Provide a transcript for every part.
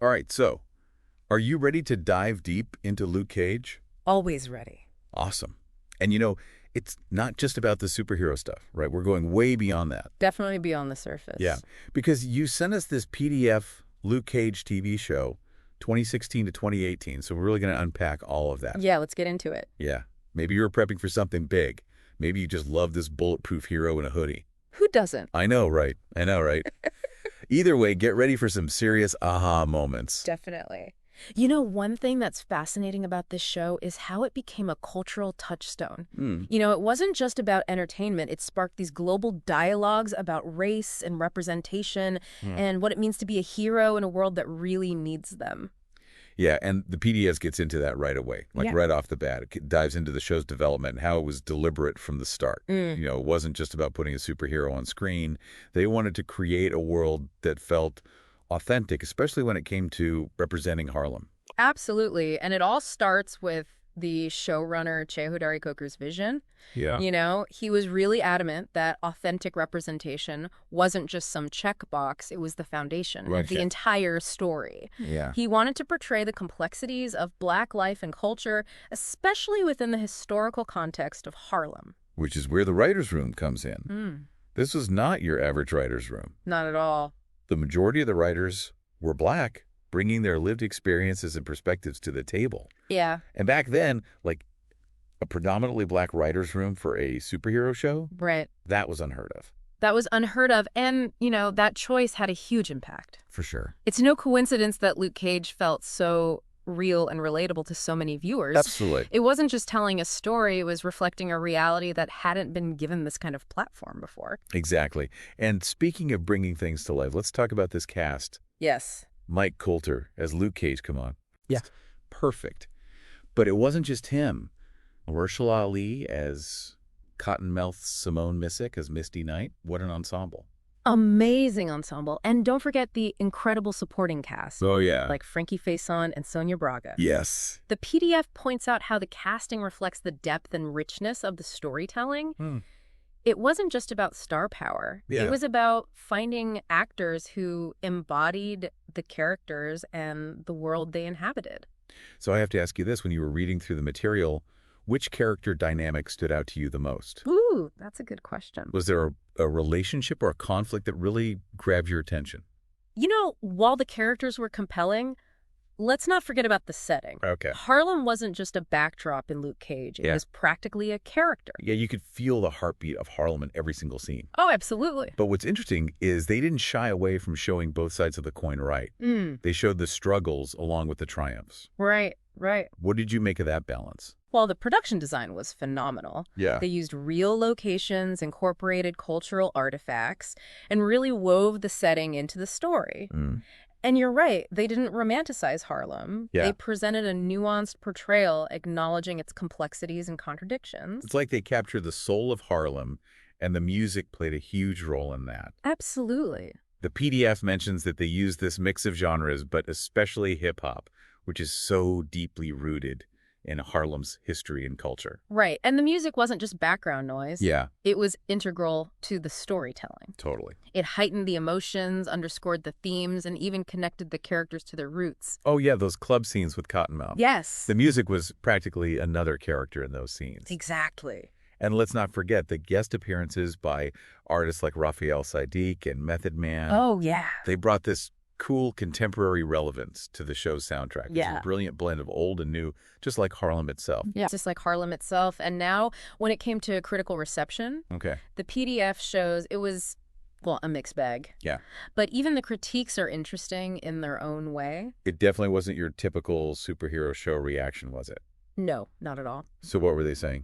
All right, so are you ready to dive deep into Luke Cage? Always ready. Awesome. And it's not just about the superhero stuff, right? We're going way beyond that. Definitely be on the Yeah, surface. because you sent us this PDF Luke Cage TV show, 2016 to 2018. So we're really going to unpack all of that. Yeah, let's get into it. Yeah. Maybe you were prepping for something big. Maybe you just love this bulletproof hero in a hoodie. Who doesn't? I know, right? I know, right? Either way, get ready for some serious aha moments. Definitely. One thing that's fascinating about this show is how it became a cultural touchstone. It wasn't just about entertainment. It sparked these global dialogues about race and representation and what it means to be a hero in a world that really needs them. Yeah, and the PDS gets into that right away, like Yeah. right off the bat. It dives into the show's development and how it was deliberate from the start. It wasn't just about putting a superhero on screen. They wanted to create a world that felt authentic, especially when it came to representing Harlem. Absolutely. And it all starts with the showrunner, Cheo Hodari Coker's vision. Yeah. He was really adamant that authentic representation wasn't just some checkbox, it was the foundation Right. of the entire story. Yeah. He wanted to portray the complexities of Black life and culture, especially within the historical context of Harlem. Which is where the writer's room comes in. This was not your average writer's room. Not at all. The majority of the writers were Black, bringing their lived experiences and perspectives to the table. Yeah, And back then, like a predominantly Black writer's room for a superhero show, right. that was unheard of. That was unheard of, and, that choice had a huge impact. For sure. It's no coincidence that Luke Cage felt so real and relatable to so many viewers. Absolutely. It wasn't just telling a story, it was reflecting a reality that hadn't been given this kind of platform before. Exactly. And speaking of bringing things to life, let's talk about this cast. Yes. Mike Coulter as Luke Cage, come on. Yeah. Perfect. But it wasn't just him. Mahershala Ali as Cottonmouth Simone Missick as Misty Knight. What an ensemble. Amazing ensemble. And don't forget the incredible supporting cast, Oh, yeah. like Frankie Faison and Sonia Braga. Yes. The PDF points out how the casting reflects the depth and richness of the storytelling. It wasn't just about star power. Yeah. It was about finding actors who embodied the characters and the world they inhabited. So I have to ask you this. When you were reading through the material, which character dynamic stood out to you the most? Ooh, that's a good question. Was there a relationship or a conflict that really grabbed your attention? While the characters were compelling, let's not forget about the setting. Okay. Harlem wasn't just a backdrop in Luke Cage. It Yeah. was practically a character. Yeah, you could feel the heartbeat of Harlem in every single scene. Oh, absolutely. But what's interesting is they didn't shy away from showing both sides of the coin right. They showed the struggles along with the triumphs. Right. What did you make of that balance? Well, the production design was phenomenal. Yeah. They used real locations, incorporated cultural artifacts, and really wove the setting into the story. And you're right, they didn't romanticize Harlem. Yeah. They presented a nuanced portrayal acknowledging its complexities and contradictions. It's like they captured the soul of Harlem, and the music played a huge role in that. Absolutely. The PDF mentions that they use this mix of genres, but especially hip-hop, which is so deeply rooted in Harlem's history and culture. Right. And the music wasn't just background noise. Yeah, It was integral to the storytelling. totally. It heightened the emotions, underscored the themes, and even connected the characters to their roots. Oh, yeah, those club scenes with Cottonmouth. Yes. The music was practically another character in those scenes. Exactly. And let's not forget the guest appearances by artists like Raphael Saadiq and Method Man. Oh, yeah. They brought this cool contemporary relevance to the show's soundtrack. Yeah. It's a brilliant blend of old and new, just like Harlem itself. Yeah. Just like Harlem itself. And now, when it came to critical reception, Okay. the PDF shows it was, well, a mixed bag. Yeah. But even the critiques are interesting in their own way. It definitely wasn't your typical superhero show reaction, was it? No, not at all. So what were they saying?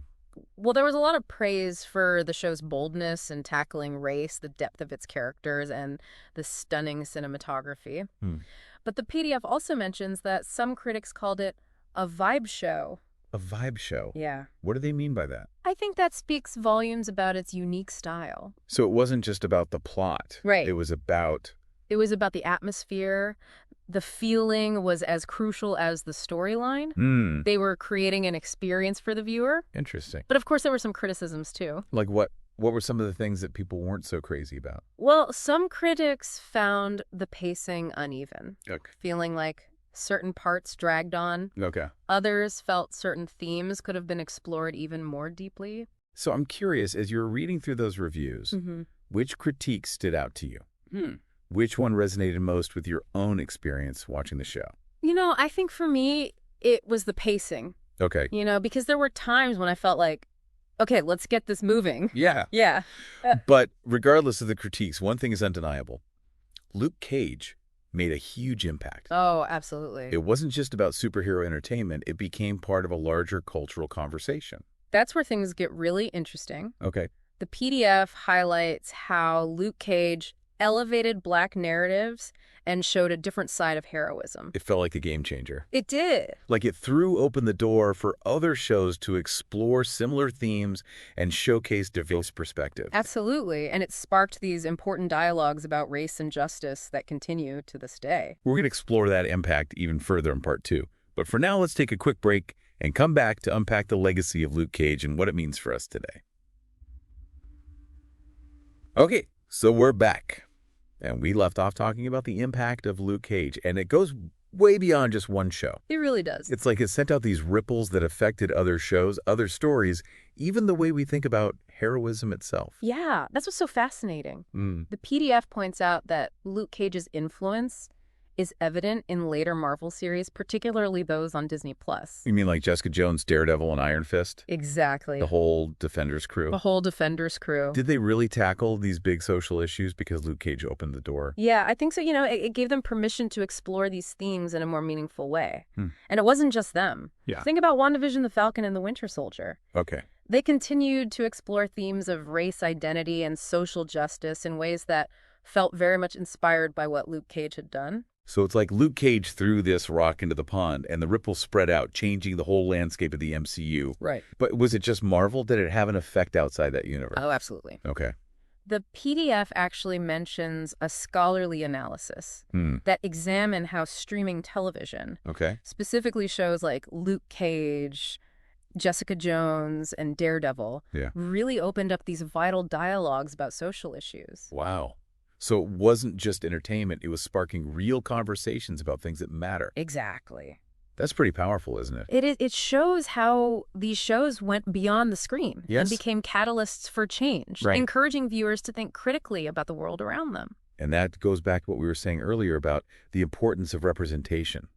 Well, there was a lot of praise for the show's boldness in tackling race, the depth of its characters, and the stunning cinematography. But the PDF also mentions that some critics called it a vibe show. A vibe show. Yeah. What do they mean by that? I think that speaks volumes about its unique style. So it wasn't just about the plot. Right. It was about... It was about the atmosphere. The feeling was as crucial as the storyline. They were creating an experience for the viewer. Interesting. But of course, there were some criticisms too. Like what? What were some of the things that people weren't so crazy about? Well, some critics found the pacing uneven, Okay. feeling like certain parts dragged on. Okay. Others felt certain themes could have been explored even more deeply. So I'm curious, as you were reading through those reviews, which critique stood out to you? Which one resonated most with your own experience watching the show? I think for me, it was the pacing. Okay. Because there were times when I felt like, okay, let's get this moving. Yeah. Yeah. But regardless of the critiques, one thing is undeniable. Luke Cage made a huge impact. Oh, absolutely. It wasn't just about superhero entertainment. It became part of a larger cultural conversation. That's where things get really interesting. Okay. The PDF highlights how Luke Cage elevated Black narratives and showed a different side of heroism. It felt like a game changer. It did. Like it threw open the door for other shows to explore similar themes and showcase diverse perspectives. Absolutely. And it sparked these important dialogues about race and justice that continue to this day. We're going to explore that impact even further in part 2. But for now, let's take a quick break and come back to unpack the legacy of Luke Cage and what it means for us today. Okay, so we're back. And we left off talking about the impact of Luke Cage, and it goes way beyond just one show. It really does. It's like it sent out these ripples that affected other shows, other stories, even the way we think about heroism itself. Yeah, that's what's so fascinating. The PDF points out that Luke Cage's influence is evident in later Marvel series, particularly those on Disney+. You mean like Jessica Jones, Daredevil, and Iron Fist? Exactly. The whole Defenders crew? The whole Defenders crew. Did they really tackle these big social issues because Luke Cage opened the door? Yeah, I think so. It gave them permission to explore these themes in a more meaningful way. And it wasn't just them. Yeah. Think about WandaVision, the Falcon, and the Winter Soldier. Okay. They continued to explore themes of race identity and social justice in ways that felt very much inspired by what Luke Cage had done. So it's like Luke Cage threw this rock into the pond, and the ripples spread out, changing the whole landscape of the MCU. Right. But was it just Marvel? Did it have an effect outside that universe? Oh, absolutely. Okay. The PDF actually mentions a scholarly analysis that examine how streaming television, specifically shows like Luke Cage, Jessica Jones, and Daredevil, really opened up these vital dialogues about social issues. Wow. So it wasn't just entertainment, it was sparking real conversations about things that matter. Exactly. That's pretty powerful, isn't it? It is. It shows how these shows went beyond the screen and became catalysts for change, encouraging viewers to think critically about the world around them. And that goes back to what we were saying earlier about the importance of representation.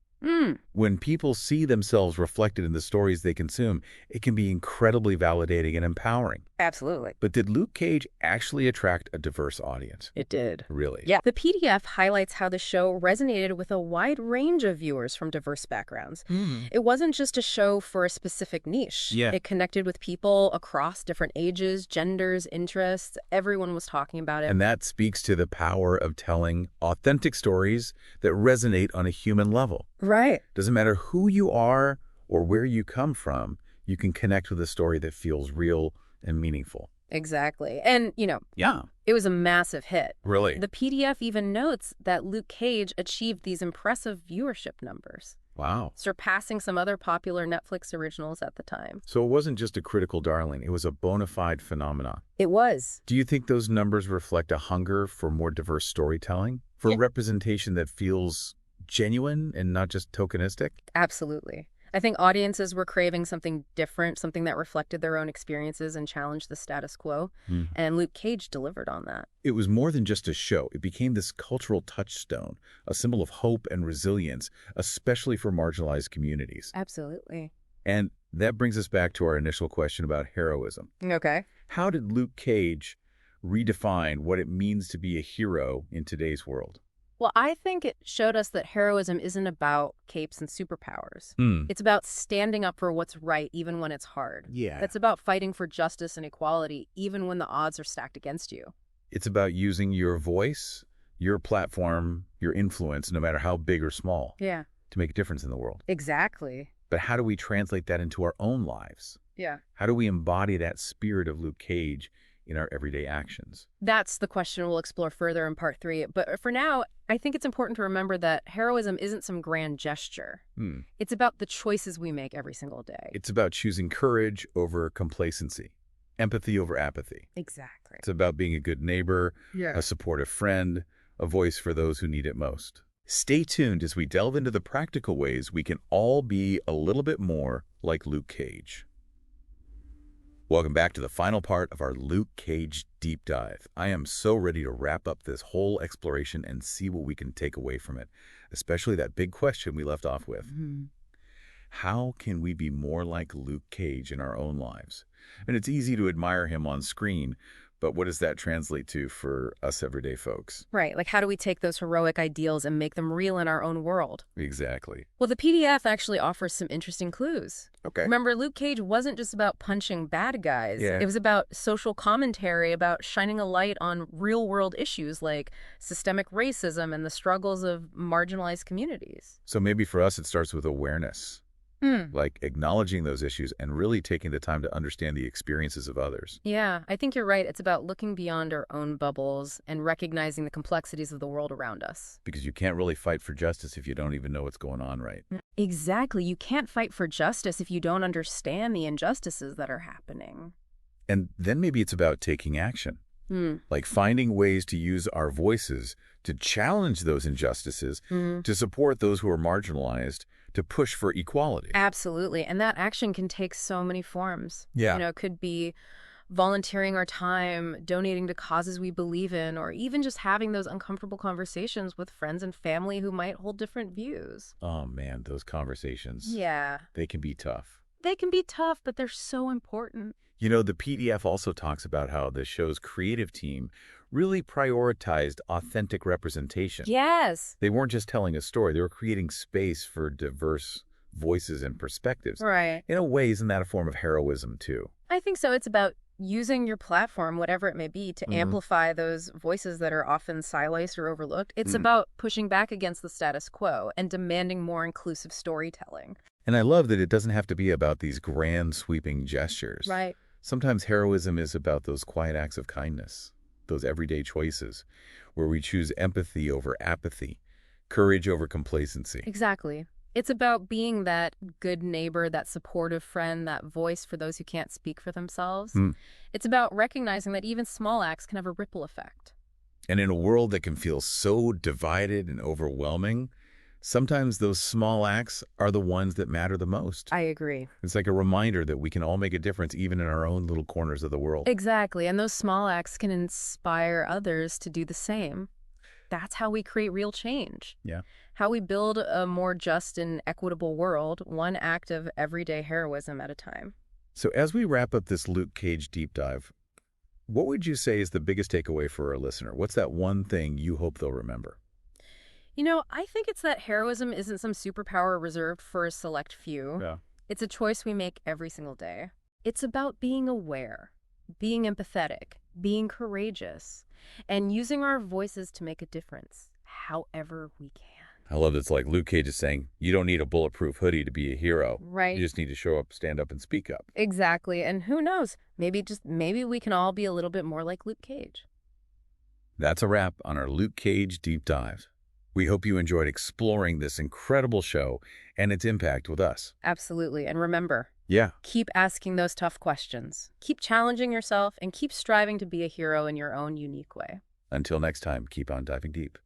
When people see themselves reflected in the stories they consume, it can be incredibly validating and empowering. Absolutely. But did Luke Cage actually attract a diverse audience? It did. Really? Yeah. The PDF highlights how the show resonated with a wide range of viewers from diverse backgrounds. It wasn't just a show for a specific niche. Yeah. It connected with people across different ages, genders, interests. Everyone was talking about it. And that speaks to the power of telling authentic stories that resonate on a human level. Right. Doesn't matter who you are or where you come from, you can connect with a story that feels real and meaningful. Exactly. And, it was a massive hit. Really? The PDF even notes that Luke Cage achieved these impressive viewership numbers. Wow. Surpassing some other popular Netflix originals at the time. So it wasn't just a critical darling, it was a bona fide phenomenon. It was. Do you think those numbers reflect a hunger for more diverse storytelling? For representation that feels genuine and not just tokenistic? Absolutely. I think audiences were craving something different, something that reflected their own experiences and challenged the status quo. And Luke Cage delivered on that. It was more than just a show. It became this cultural touchstone, a symbol of hope and resilience, especially for marginalized communities. Absolutely. And that brings us back to our initial question about heroism. Okay. How did Luke Cage redefine what it means to be a hero in today's world? Well, I think it showed us that heroism isn't about capes and superpowers. It's about standing up for what's right even when it's hard. Yeah. It's about fighting for justice and equality even when the odds are stacked against you. It's about using your voice, your platform, your influence, no matter how big or small, to make a difference in the world. Exactly. But how do we translate that into our own lives? Yeah. How do we embody that spirit of Luke Cage in our everyday actions? That's the question we'll explore further in part 3. But for now, I think it's important to remember that heroism isn't some grand gesture. It's about the choices we make every single day. It's about choosing courage over complacency. empathy over apathy. Exactly. It's about being a good neighbor, Yeah. a supportive friend, a voice for those who need it most. Stay tuned as we delve into the practical ways we can all be a little bit more like Luke Cage. Welcome back to the final part of our Luke Cage deep dive. I am so ready to wrap up this whole exploration and see what we can take away from it, especially that big question we left off with. How can we be more like Luke Cage in our own lives? And it's easy to admire him on screen, but what does that translate to for us everyday folks? Right. Like, how do we take those heroic ideals and make them real in our own world? Exactly. Well, the PDF actually offers some interesting clues. Okay. Remember, Luke Cage wasn't just about punching bad guys. Yeah. It was about social commentary, about shining a light on real-world issues like systemic racism and the struggles of marginalized communities. So maybe for us it starts with awareness, like acknowledging those issues and really taking the time to understand the experiences of others. Yeah, I think you're right. It's about looking beyond our own bubbles and recognizing the complexities of the world around us. Because you can't really fight for justice if you don't even know what's going on, right? Exactly. You can't fight for justice if you don't understand the injustices that are happening. And then maybe it's about taking action, like finding ways to use our voices to challenge those injustices, to support those who are marginalized, to push for equality. Absolutely. And that action can take so many forms. Yeah. You know, it could be volunteering our time, donating to causes we believe in, or even just having those uncomfortable conversations with friends and family who might hold different views. Oh, man, those conversations. Yeah. They can be tough. They can be tough, but they're so important. You know, the PDF also talks about how the show's creative team really prioritized authentic representation. Yes. They weren't just telling a story, they were creating space for diverse voices and perspectives. Right. In a way, isn't that a form of heroism, too? I think so. It's about using your platform, whatever it may be, to amplify those voices that are often silenced or overlooked. It's about pushing back against the status quo and demanding more inclusive storytelling. And I love that it doesn't have to be about these grand, sweeping gestures. Right. Sometimes heroism is about those quiet acts of kindness, those everyday choices, where we choose empathy over apathy, courage over complacency. Exactly. It's about being that good neighbor, that supportive friend, that voice for those who can't speak for themselves. It's about recognizing that even small acts can have a ripple effect. And in a world that can feel so divided and overwhelming, sometimes those small acts are the ones that matter the most. I agree. It's like a reminder that we can all make a difference even in our own little corners of the world. Exactly. And those small acts can inspire others to do the same. That's how we create real change. Yeah. How we build a more just and equitable world, one act of everyday heroism at a time. So as we wrap up this Luke Cage deep dive, what would you say is the biggest takeaway for our listener? What's that one thing you hope they'll remember? You know, I think it's that heroism isn't some superpower reserved for a select few. Yeah. It's a choice we make every single day. It's about being aware, being empathetic, being courageous, and using our voices to make a difference, however we can. I love that it's like Luke Cage is saying, you don't need a bulletproof hoodie to be a hero. Right. You just need to show up, stand up, and speak up. Exactly. And who knows? Maybe we can all be a little bit more like Luke Cage. That's a wrap on our Luke Cage deep dive. We hope you enjoyed exploring this incredible show and its impact with us. Absolutely. And remember, Yeah. keep asking those tough questions. Keep challenging yourself and keep striving to be a hero in your own unique way. Until next time, keep on diving deep.